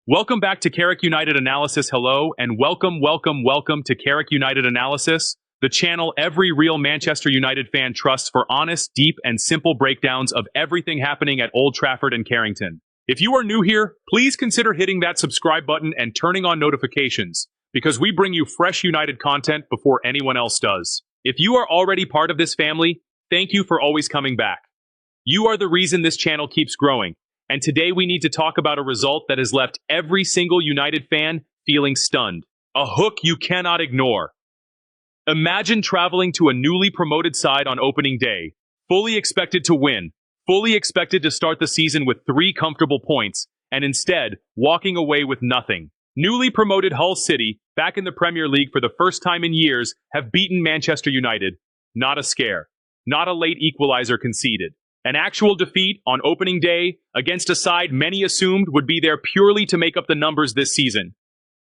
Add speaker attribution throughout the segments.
Speaker 1: Welcome back to Carrick United Analysis. Hello, and welcome to Carrick United Analysis, the channel every real Manchester United fan trusts for honest, deep, and simple breakdowns of everything happening at Old Trafford and Carrington. If you are new here, please consider hitting that subscribe button and turning on notifications, because we bring you fresh United content before anyone else does. If you are already part of this family, thank you for always coming back. You are the reason this channel keeps growing. And today we need to talk about a result that has left every single United fan feeling stunned. A hook you cannot ignore. Imagine traveling to a newly promoted side on opening day, fully expected to win, fully expected to start the season with 3 comfortable points, and instead walking away with nothing. Newly promoted Hull City, back in the Premier League for the first time in years, have beaten Manchester United. Not a scare. Not a late equalizer conceded. An actual defeat on opening day against a side many assumed would be there purely to make up the numbers this season.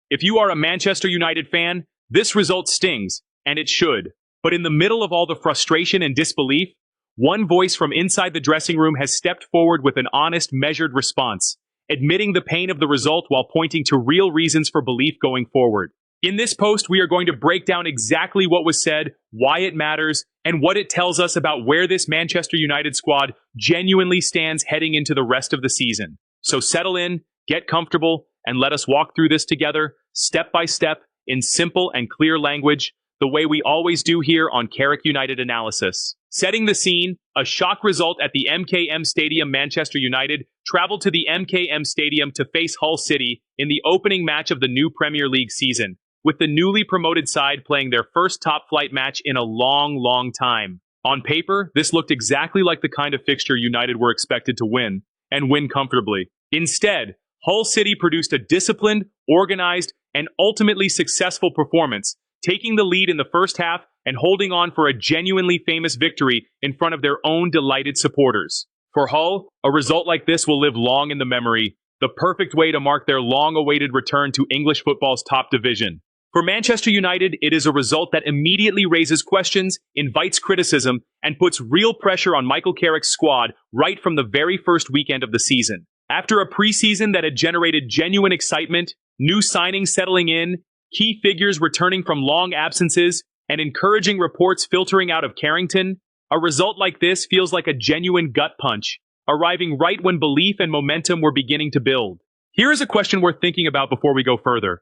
Speaker 1: If you are a Manchester United fan, this result stings, and it should. But in the middle of all the frustration and disbelief, one voice from inside the dressing room has stepped forward with an honest, measured response, admitting the pain of the result while pointing to real reasons for belief going forward. In this post, we are going to break down exactly what was said, why it matters, and what it tells us about where this Manchester United squad genuinely stands heading into the rest of the season. So settle in, get comfortable, and let us walk through this together, step by step, in simple and clear language, the way we always do here on Carrick United Analysis. Setting the scene, a shock result at the MKM Stadium. Manchester United traveled to the MKM Stadium to face Hull City in the opening match of the new Premier League season, with the newly promoted side playing their first top-flight match in a long time. On paper, this looked exactly like the kind of fixture United were expected to win, and win comfortably. Instead, Hull City produced a disciplined, organized, and ultimately successful performance, taking the lead in the first half and holding on for a genuinely famous victory in front of their own delighted supporters. For Hull, a result like this will live long in the memory, the perfect way to mark their long-awaited return to English football's top division. For Manchester United, it is a result that immediately raises questions, invites criticism, and puts real pressure on Michael Carrick's squad right from the very first weekend of the season. After a preseason that had generated genuine excitement, new signings settling in, key figures returning from long absences, and encouraging reports filtering out of Carrington, a result like this feels like a genuine gut punch, arriving right when belief and momentum were beginning to build. Here is a question worth thinking about before we go further.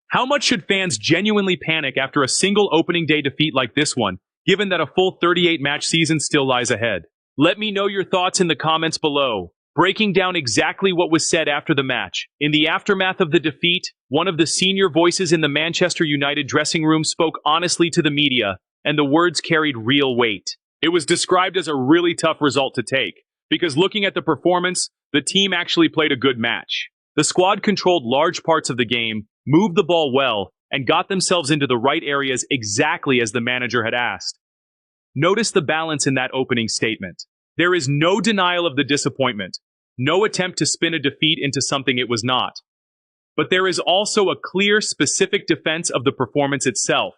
Speaker 1: How much should fans genuinely panic after a single opening day defeat like this one, given that a full 38-match season still lies ahead? Let me know your thoughts in the comments below, breaking down exactly what was said after the match. In the aftermath of the defeat, one of the senior voices in the Manchester United dressing room spoke honestly to the media, and the words carried real weight. It was described as a really tough result to take, because looking at the performance, the team actually played a good match. The squad controlled large parts of the game, moved the ball well, and got themselves into the right areas exactly as the manager had asked. Notice the balance in that opening statement. There is no denial of the disappointment, no attempt to spin a defeat into something it was not. But there is also a clear, specific defense of the performance itself,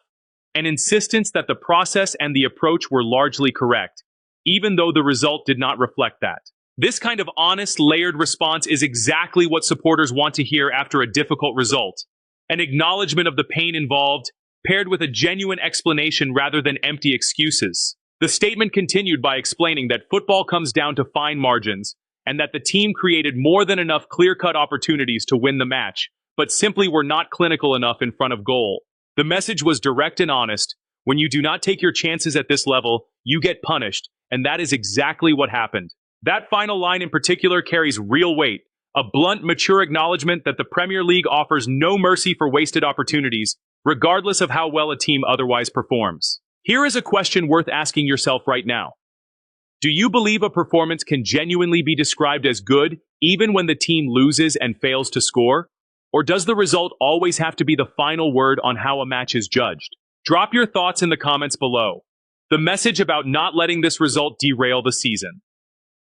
Speaker 1: an insistence that the process and the approach were largely correct, even though the result did not reflect that. This kind of honest, layered response is exactly what supporters want to hear after a difficult result. An acknowledgement of the pain involved, paired with a genuine explanation rather than empty excuses. The statement continued by explaining that football comes down to fine margins, and that the team created more than enough clear-cut opportunities to win the match, but simply were not clinical enough in front of goal. The message was direct and honest. When you do not take your chances at this level, you get punished, and that is exactly what happened. That final line in particular carries real weight, a blunt, mature acknowledgement that the Premier League offers no mercy for wasted opportunities, regardless of how well a team otherwise performs. Here is a question worth asking yourself right now. Do you believe a performance can genuinely be described as good, even when the team loses and fails to score? Or does the result always have to be the final word on how a match is judged? Drop your thoughts in the comments below. The message about not letting this result derail the season.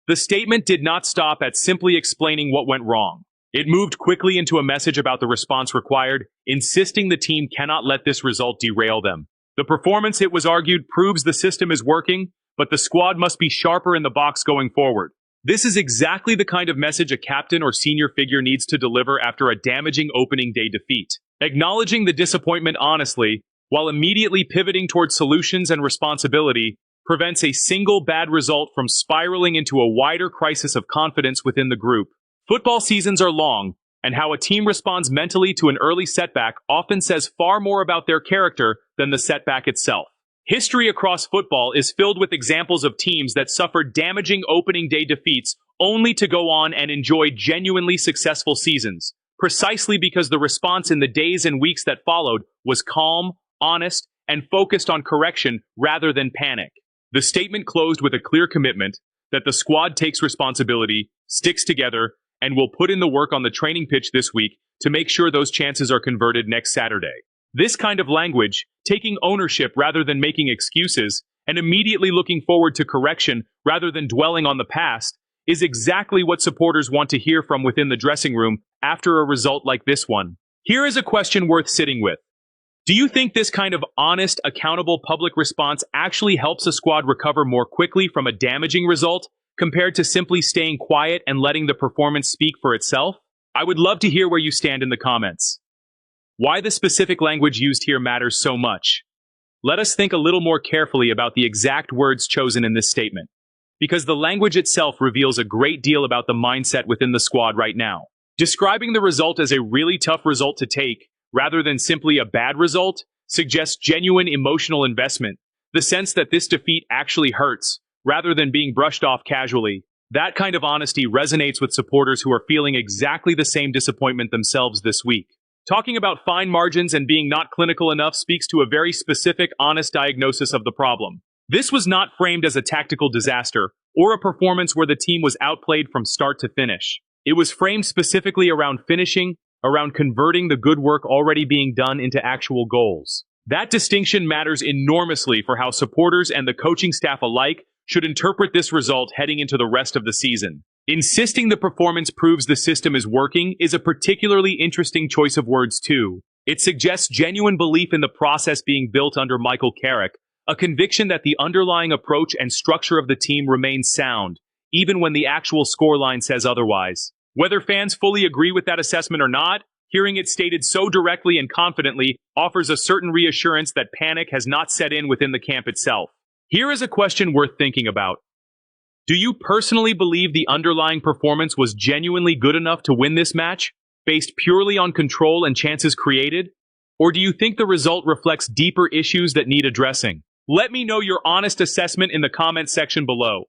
Speaker 1: The statement did not stop at simply explaining what went wrong. It moved quickly into a message about the response required, insisting the team cannot let this result derail them. The performance, it was argued, proves the system is working, but the squad must be sharper in the box going forward. This is exactly the kind of message a captain or senior figure needs to deliver after a damaging opening day defeat. Acknowledging the disappointment honestly, while immediately pivoting towards solutions and responsibility, prevents a single bad result from spiraling into a wider crisis of confidence within the group. Football seasons are long, and how a team responds mentally to an early setback often says far more about their character than the setback itself. History across football is filled with examples of teams that suffered damaging opening day defeats only to go on and enjoy genuinely successful seasons, precisely because the response in the days and weeks that followed was calm, honest, and focused on correction rather than panic. The statement closed with a clear commitment that the squad takes responsibility, sticks together, and will put in the work on the training pitch this week to make sure those chances are converted next Saturday. This kind of language, taking ownership rather than making excuses, and immediately looking forward to correction rather than dwelling on the past, is exactly what supporters want to hear from within the dressing room after a result like this one. Here is a question worth sitting with. Do you think this kind of honest, accountable public response actually helps a squad recover more quickly from a damaging result, compared to simply staying quiet and letting the performance speak for itself? I would love to hear where you stand in the comments. Why the specific language used here matters so much. Let us think a little more carefully about the exact words chosen in this statement, because the language itself reveals a great deal about the mindset within the squad right now. Describing the result as a really tough result to take, rather than simply a bad result, suggests genuine emotional investment, the sense that this defeat actually hurts, rather than being brushed off casually. That kind of honesty resonates with supporters who are feeling exactly the same disappointment themselves this week. Talking about fine margins and being not clinical enough speaks to a very specific, honest diagnosis of the problem. This was not framed as a tactical disaster, or a performance where the team was outplayed from start to finish. It was framed specifically around finishing, around converting the good work already being done into actual goals. That distinction matters enormously for how supporters and the coaching staff alike should interpret this result heading into the rest of the season. Insisting the performance proves the system is working is a particularly interesting choice of words too. It suggests genuine belief in the process being built under Michael Carrick, a conviction that the underlying approach and structure of the team remains sound, even when the actual scoreline says otherwise. Whether fans fully agree with that assessment or not, hearing it stated so directly and confidently offers a certain reassurance that panic has not set in within the camp itself. Here is a question worth thinking about. Do you personally believe the underlying performance was genuinely good enough to win this match, based purely on control and chances created? Or do you think the result reflects deeper issues that need addressing? Let me know your honest assessment in the comments section below.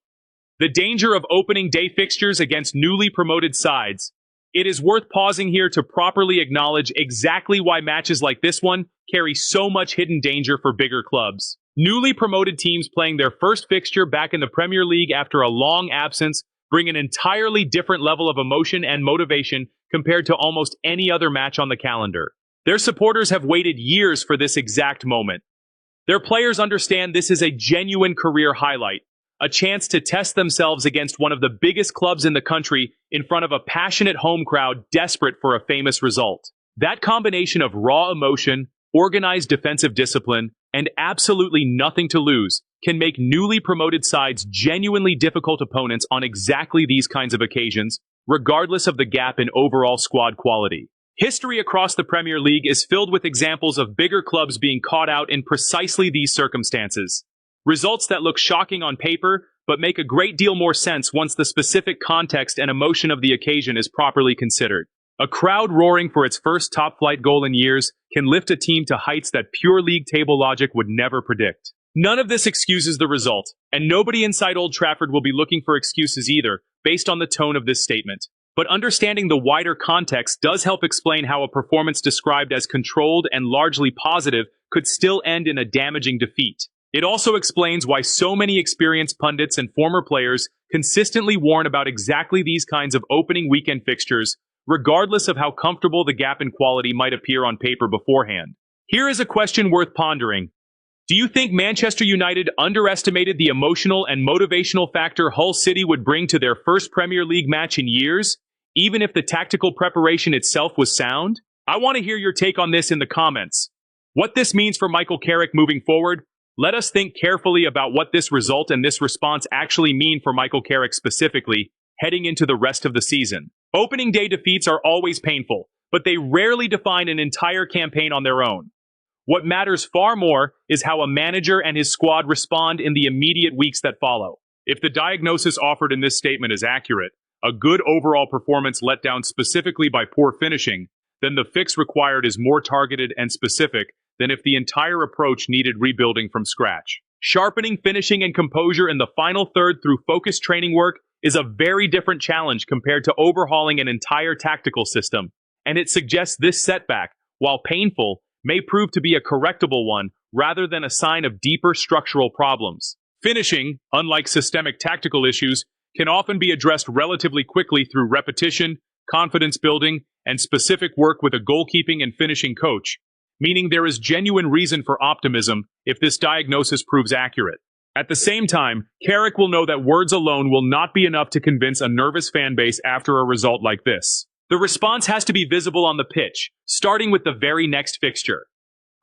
Speaker 1: The danger of opening day fixtures against newly promoted sides. It is worth pausing here to properly acknowledge exactly why matches like this one carry so much hidden danger for bigger clubs. Newly promoted teams playing their first fixture back in the Premier League after a long absence bring an entirely different level of emotion and motivation compared to almost any other match on the calendar. Their supporters have waited years for this exact moment. Their players understand this is a genuine career highlight, a chance to test themselves against one of the biggest clubs in the country in front of a passionate home crowd desperate for a famous result. That combination of raw emotion, organized defensive discipline, and absolutely nothing to lose can make newly promoted sides genuinely difficult opponents on exactly these kinds of occasions, regardless of the gap in overall squad quality. History across the Premier League is filled with examples of bigger clubs being caught out in precisely these circumstances. Results that look shocking on paper, but make a great deal more sense once the specific context and emotion of the occasion is properly considered. A crowd roaring for its first top-flight goal in years can lift a team to heights that pure league table logic would never predict. None of this excuses the result, and nobody inside Old Trafford will be looking for excuses either, based on the tone of this statement. But understanding the wider context does help explain how a performance described as controlled and largely positive could still end in a damaging defeat. It also explains why so many experienced pundits and former players consistently warn about exactly these kinds of opening weekend fixtures, regardless of how comfortable the gap in quality might appear on paper beforehand. Here is a question worth pondering. Do you think Manchester United underestimated the emotional and motivational factor Hull City would bring to their first Premier League match in years, even if the tactical preparation itself was sound? I want to hear your take on this in the comments. What this means for Michael Carrick moving forward? Let us think carefully about what this result and this response actually mean for Michael Carrick specifically, heading into the rest of the season. Opening day defeats are always painful, but they rarely define an entire campaign on their own. What matters far more is how a manager and his squad respond in the immediate weeks that follow. If the diagnosis offered in this statement is accurate, a good overall performance let down specifically by poor finishing, then the fix required is more targeted and specific than if the entire approach needed rebuilding from scratch. Sharpening finishing and composure in the final third through focused training work is a very different challenge compared to overhauling an entire tactical system, and it suggests this setback, while painful, may prove to be a correctable one rather than a sign of deeper structural problems. Finishing, unlike systemic tactical issues, can often be addressed relatively quickly through repetition, confidence building, and specific work with a goalkeeping and finishing coach, meaning there is genuine reason for optimism if this diagnosis proves accurate. At the same time, Carrick will know that words alone will not be enough to convince a nervous fan base after a result like this. The response has to be visible on the pitch, starting with the very next fixture.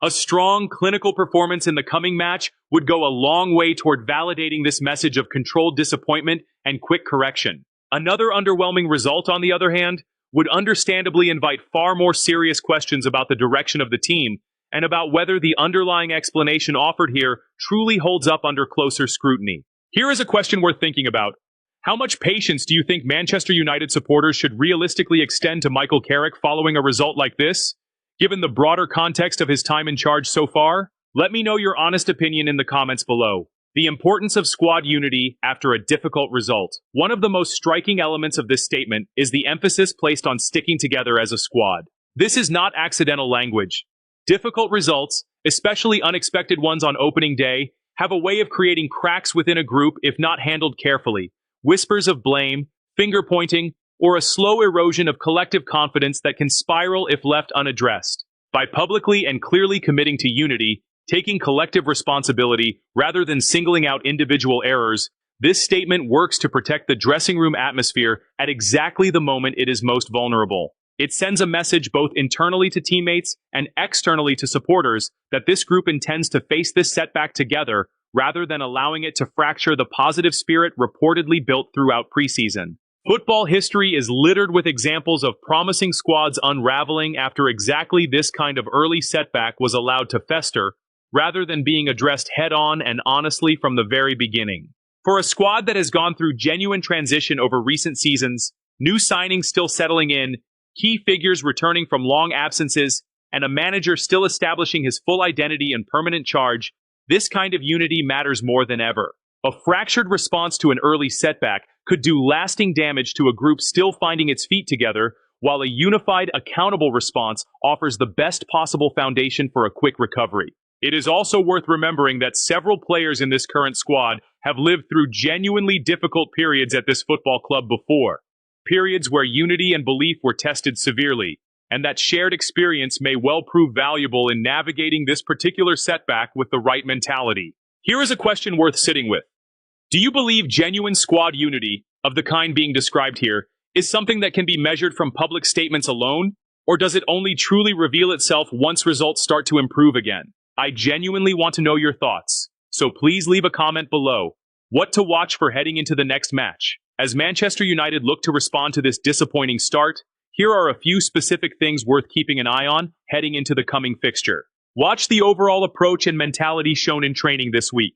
Speaker 1: A strong, clinical performance in the coming match would go a long way toward validating this message of controlled disappointment and quick correction. Another underwhelming result, on the other hand, would understandably invite far more serious questions about the direction of the team and about whether the underlying explanation offered here truly holds up under closer scrutiny. Here is a question worth thinking about. How much patience do you think Manchester United supporters should realistically extend to Michael Carrick following a result like this? Given the broader context of his time in charge so far, let me know your honest opinion in the comments below. The importance of squad unity after a difficult result. One of the most striking elements of this statement is the emphasis placed on sticking together as a squad. This is not accidental language. Difficult results, especially unexpected ones on opening day, have a way of creating cracks within a group if not handled carefully. Whispers of blame, finger-pointing, or a slow erosion of collective confidence that can spiral if left unaddressed. By publicly and clearly committing to unity, taking collective responsibility rather than singling out individual errors, this statement works to protect the dressing room atmosphere at exactly the moment it is most vulnerable. It sends a message both internally to teammates and externally to supporters that this group intends to face this setback together rather than allowing it to fracture the positive spirit reportedly built throughout preseason. Football history is littered with examples of promising squads unraveling after exactly this kind of early setback was allowed to fester, rather than being addressed head-on and honestly from the very beginning. For a squad that has gone through genuine transition over recent seasons, new signings still settling in, key figures returning from long absences, and a manager still establishing his full identity and permanent charge, this kind of unity matters more than ever. A fractured response to an early setback could do lasting damage to a group still finding its feet together, while a unified, accountable response offers the best possible foundation for a quick recovery. It is also worth remembering that several players in this current squad have lived through genuinely difficult periods at this football club before, periods where unity and belief were tested severely, and that shared experience may well prove valuable in navigating this particular setback with the right mentality. Here is a question worth sitting with. Do you believe genuine squad unity, of the kind being described here, is something that can be measured from public statements alone, or does it only truly reveal itself once results start to improve again? I genuinely want to know your thoughts, so please leave a comment below. What to watch for heading into the next match? As Manchester United look to respond to this disappointing start, here are a few specific things worth keeping an eye on heading into the coming fixture. Watch the overall approach and mentality shown in training this week.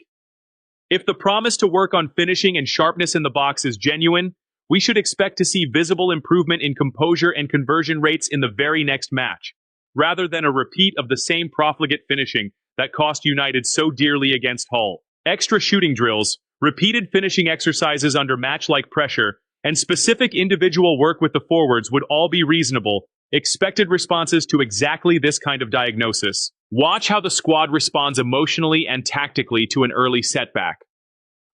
Speaker 1: If the promise to work on finishing and sharpness in the box is genuine, we should expect to see visible improvement in composure and conversion rates in the very next match, rather than a repeat of the same profligate finishing that cost United so dearly against Hull. Extra shooting drills, repeated finishing exercises under match-like pressure, and specific individual work with the forwards would all be reasonable, expected responses to exactly this kind of diagnosis. Watch how the squad responds emotionally and tactically to an early setback.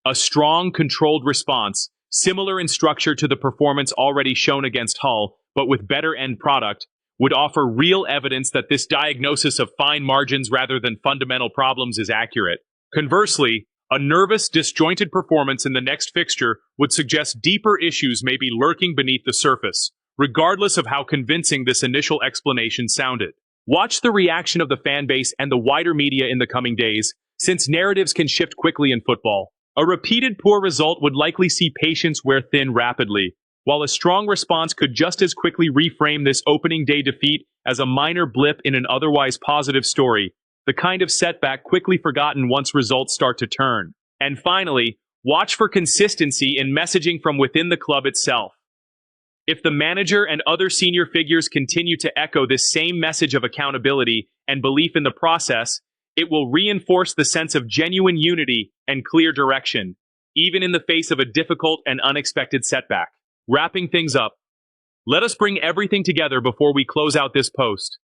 Speaker 1: A strong, controlled response, similar in structure to the performance already shown against Hull, but with better end product, would offer real evidence that this diagnosis of fine margins rather than fundamental problems is accurate. Conversely, a nervous, disjointed performance in the next fixture would suggest deeper issues may be lurking beneath the surface, regardless of how convincing this initial explanation sounded. Watch the reaction of the fan base and the wider media in the coming days, since narratives can shift quickly in football. A repeated poor result would likely see patience wear thin rapidly, while a strong response could just as quickly reframe this opening day defeat as a minor blip in an otherwise positive story, the kind of setback quickly forgotten once results start to turn. And finally, watch for consistency in messaging from within the club itself. If the manager and other senior figures continue to echo this same message of accountability and belief in the process, it will reinforce the sense of genuine unity and clear direction, even in the face of a difficult and unexpected setback. Wrapping things up, let us bring everything together before we close out this post.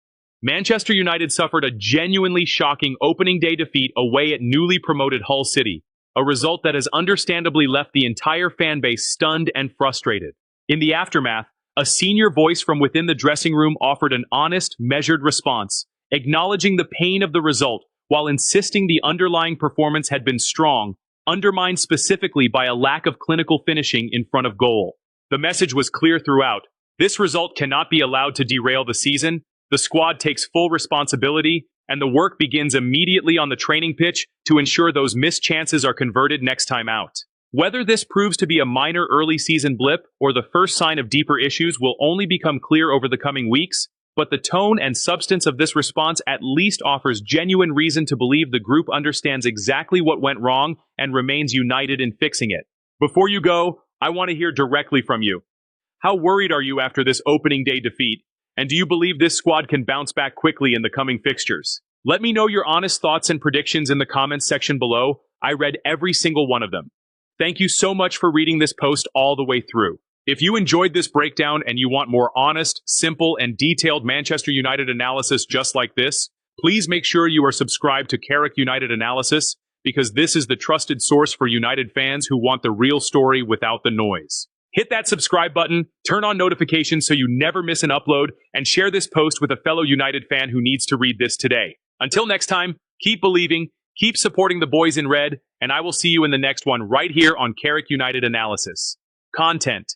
Speaker 1: Manchester United suffered a genuinely shocking opening day defeat away at newly promoted Hull City, a result that has understandably left the entire fan base stunned and frustrated. In the aftermath, a senior voice from within the dressing room offered an honest, measured response, acknowledging the pain of the result while insisting the underlying performance had been strong, undermined specifically by a lack of clinical finishing in front of goal. The message was clear throughout. This result cannot be allowed to derail the season. The squad takes full responsibility, and the work begins immediately on the training pitch to ensure those missed chances are converted next time out. Whether this proves to be a minor early season blip or the first sign of deeper issues will only become clear over the coming weeks, but the tone and substance of this response at least offers genuine reason to believe the group understands exactly what went wrong and remains united in fixing it. Before you go, I want to hear directly from you. How worried are you after this opening day defeat? And do you believe this squad can bounce back quickly in the coming fixtures? Let me know your honest thoughts and predictions in the comments section below. I read every single one of them. Thank you so much for reading this post all the way through. If you enjoyed this breakdown and you want more honest, simple, and detailed Manchester United analysis just like this, please make sure you are subscribed to Carrick United Analysis, because this is the trusted source for United fans who want the real story without the noise. Hit that subscribe button, turn on notifications so you never miss an upload, and share this post with a fellow United fan who needs to read this today. Until next time, keep believing, keep supporting the boys in red, and I will see you in the next one right here on Carrick United Analysis. Content